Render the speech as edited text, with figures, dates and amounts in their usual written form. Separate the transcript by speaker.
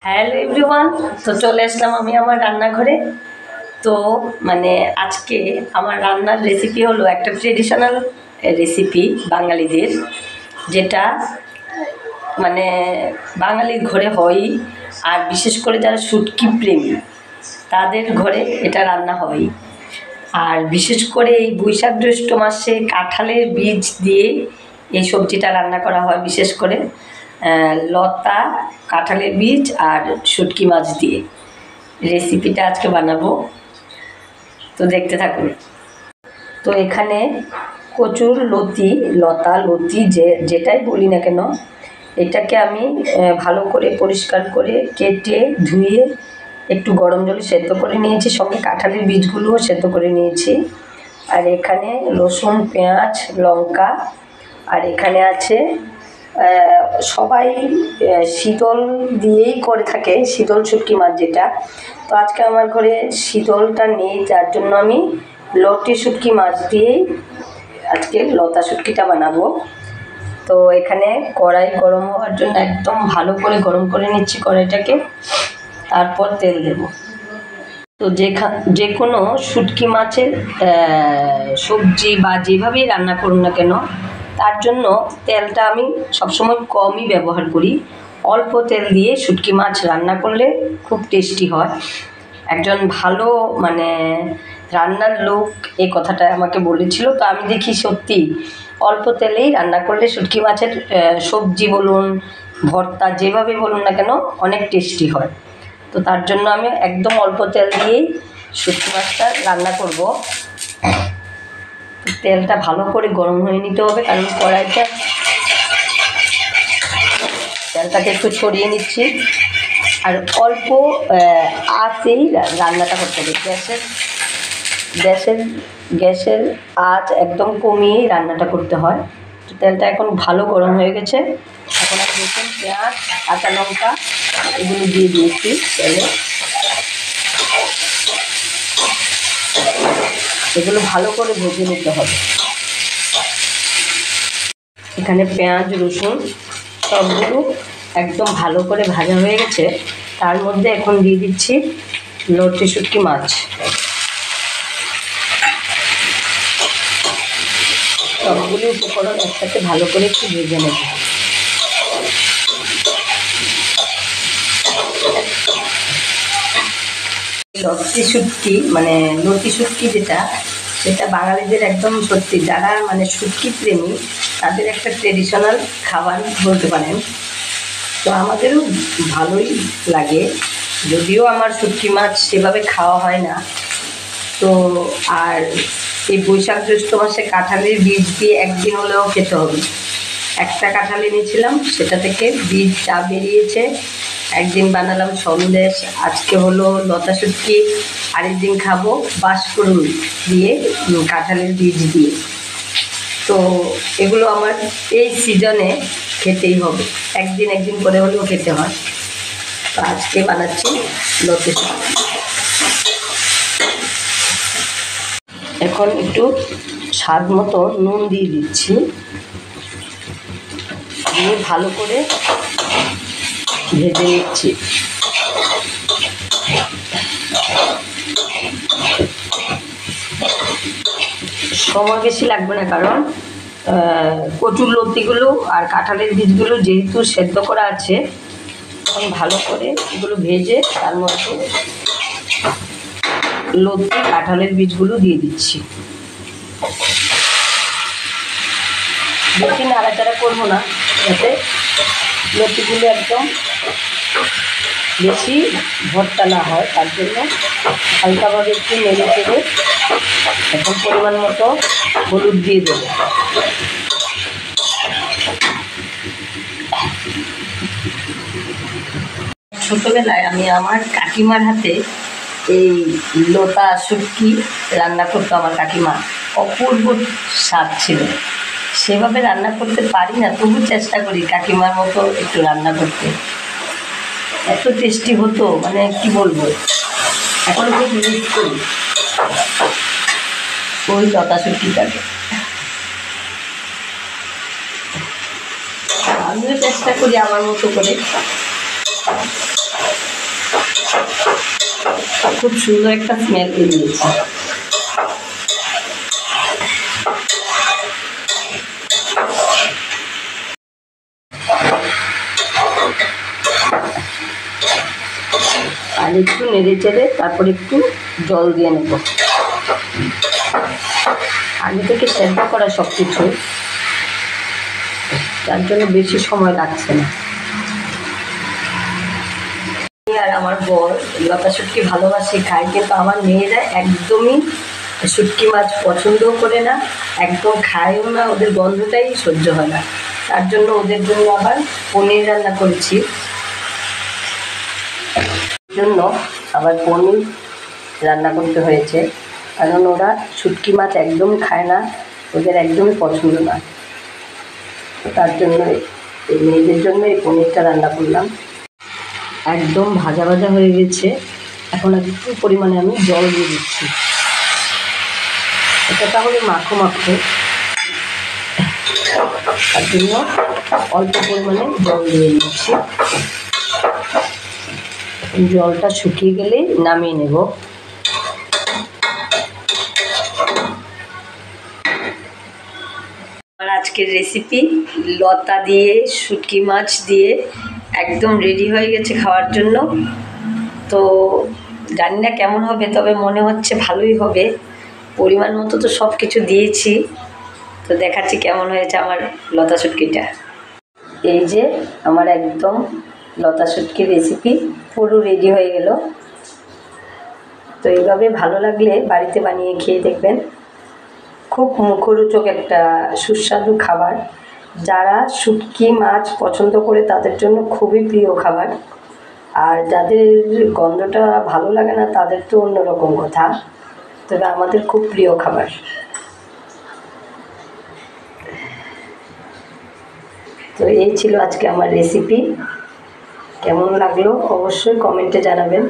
Speaker 1: Hello everyone. তো চলে আসলাম আমি আমার রান্নাঘরে। তো আজকে আমার রান্নার রেসিপি হলো একটা ট্রেডিশনাল রেসিপি বাঙালিদের, যেটা বাঙালির ঘরে হয়। আর বিশেষ করে যারা শুটকি প্রেমী তাদের ঘরে এটা রান্না হয়। আর বিশেষ করে এই বৈশাখ জ্যৈষ্ঠ মাসে কাঁঠালের বীজ দিয়ে এই সবজিটা রান্না করা হয়, বিশেষ করে লতা, কাঁঠালের বীজ আর শুটকি মাছ দিয়ে রেসিপিটা আজকে বানাবো। তো দেখতে থাকুন। তো এখানে কচুর লতা লতি যেটাই বলি না কেন, এটাকে আমি ভালো করে পরিষ্কার করে কেটে ধুয়ে একটু গরম জলে সেদ্ধ করে নিয়েছি, সঙ্গে কাঁঠালের বীজগুলোও সেদ্ধ করে নিয়েছি। আর এখানে রসুন, পেঁয়াজ, লঙ্কা, আর এখানে আছে সবাই শীতল দিয়েই করে থাকে, শীতল শুটকি মাছ যেটা। তো আজকে আমার ঘরে শীতলটা নেই, যার জন্য আমি লটি শুটকি মাছ দিয়েই আজকে লতা শুটকিটা বানাবো। তো এখানে কড়াই গরম হওয়ার জন্য একদম ভালো করে গরম করে নিচ্ছি কড়াইটাকে, তারপর তেল দেব। তো যে কোনো শুটকি মাছের সবজি বা যেভাবেই রান্না করুন না কেন, তার জন্য তেলটা আমি সবসময় কমই ব্যবহার করি। অল্প তেল দিয়ে শুটকি মাছ রান্না করলে খুব টেস্টি হয়। একজন ভালো রান্নার লোক এই কথাটা আমাকে বলেছিল। তো আমি দেখি সত্যি অল্প তেলেই রান্না করলে শুটকি মাছের সবজি বলুন, ভর্তা, যেভাবে বলুন না কেন, অনেক টেস্টি হয়। তো তার জন্য আমি একদম অল্প তেল দিয়েই শুটকি মাছটা রান্না করব। তেলটা ভালো করে গরম হয়ে নিতে হবে, কারণ তেলটাকে একটু ছড়িয়ে নিচ্ছি। আর অল্প আঁচেই রান্নাটা করতে হবে। গ্যাসের আঁচ একদম কমিয়েই রান্নাটা করতে হয়। তো তেলটা এখন ভালো গরম হয়ে গেছে। এখন আমি রসুন, পেঁয়াজ, কাঁচা লঙ্কা এগুলো দিয়ে দিয়েছি তেলে। এগুলো ভালো করে ভেজে নিতে হবে। এখানে পেঁয়াজ, রসুন সবগুলো একদম ভালো করে ভাজা হয়ে গেছে। তার মধ্যে এখন দিয়ে দিচ্ছি লটি শুটকি মাছ। সবগুলো উপকরণ একসাথে ভালো করে একটু ভেজে নেব। লটি শুটকি সেটা বাঙালিদের একদম সত্যি, যারা শুটকি প্রেমী তাদের একটা ট্রেডিশনাল খাবার বলতে পারেন। তো আমাদেরও ভালোই লাগে, যদিও আমার শুটকি মাছ সেভাবে খাওয়া হয় না। তো আর এই বৈশাখ জ্যৈষ্ঠ মাসে কাঁঠালের বীজ দিয়ে একদিন হলেও খেতে হবে। একটা কাঁঠাল এনেছিলাম, সেটা থেকে বীজ চা বেরিয়েছে। একদিন বানালাম সন্দেশ, আজকে হলো লতা শুটকি, আরেকদিন খাবো বাঁশকুড়ুল দিয়ে, কাঁঠালের বীজ দিয়ে। তো এগুলো আমার এই সিজনে খেতেই হবে, একদিন করে হলেও খেতে হয়। তো আজকে বানাচ্ছি লতা শুটকি। এখন একটু স্বাদ মতো নুন দিয়ে দিচ্ছি, দিয়ে ভালো করে ভেজে নিচ্ছি। সময় বেশি লাগবে না, কারণ কচুর লতিগুলো আর কাঁঠালের বীজগুলো যেহেতু সেদ্ধ করা আছে, তখন ভালো করে এগুলো ভেজে তার মধ্যে লতি, কাঁঠালের বীজগুলো দিয়ে দিচ্ছি। বেশি নাড়াচাড়া করবো না, যাতে লতিগুলো একদম বেশি ভর্তা না হয়, তার জন্য হালকাভাবে একটু নেড়ে চেড়ে এখন পরিমাণ মতো হলুদ দিয়ে দেবো। ছোটোবেলায় আমি আমার কাকিমার হাতে এই লতা শুটকি রান্না করতো। আমার কাকিমা অপূর্ব স্বাদ ছিল। সেভাবে রান্না করতে পারি না, তবু চেষ্টা করি কাকিমার মতো একটু রান্না করতে। এত টেস্টি হতো, কি বলবো, এখন খুব মিস করি ওই লতা শুটকিটাকে। আমিও চেষ্টা করি আমার মতো করে। খুব সুন্দর একটা স্মেল বেরিয়েছে। আর একটু নেড়ে চেড়ে তারপর একটু জল দিয়ে নেব। আগে থেকে সেদ্ধ করা সব কিছু, তার জন্য বেশি সময় লাগছে না। আর আমার বর লতা শুটকি ভালোবাসে, খায়, কিন্তু আমার মেয়েরা একদমই শুটকি মাছ পছন্দও করে না, একদম খায়ও না, ওদের গন্ধটাই সহ্য হয় না। তার জন্য ওদের জন্য আবার পনির রান্না করেছি। জন্য আবার পনির রান্না করতে হয়েছে, কারণ ওরা শুটকি মাছ একদম খায় না, ওদের একদমই পছন্দ না। তার জন্য এই মেয়েদের জন্য এই পনিরটা রান্না করলাম। একদম ভাজা ভাজা হয়ে গেছে, এখন একটু পরিমাণে আমি জল দিয়ে দিচ্ছি। এটা তাহলে মাখো মাখো, তার জন্য অল্প পরিমাণে জল দিয়ে দিচ্ছি। জলটা শুকিয়ে গেলেই নামিয়ে নেব। আমার আজকের রেসিপি লতা দিয়ে শুটকি মাছ দিয়ে একদম রেডি হয়ে গেছে খাওয়ার জন্য। তো জানি না কেমন হবে, তবে মনে হচ্ছে ভালোই হবে। পরিমাণ মতো তো সব কিছু দিয়েছি, তো দেখাচ্ছি কেমন হয়েছে আমার লতা শুটকিটা। এই যে আমার একদম লতা শুটকির রেসিপি পুরো রেডি হয়ে গেল। তো এইভাবে ভালো লাগলে বাড়িতে বানিয়ে খেয়ে দেখবেন, খুব মুখরোচক একটা সুস্বাদু খাবার। যারা শুটকি মাছ পছন্দ করে তাদের জন্য খুবই প্রিয় খাবার, আর যাদের গন্ধটা ভালো লাগে না তাদের তো অন্যরকম কথা, তবে আমাদের খুব প্রিয় খাবার। তো এই ছিল আজকে আমার রেসিপি। কেমন লাগলো অবশ্যই কমেন্টে জানাবেন।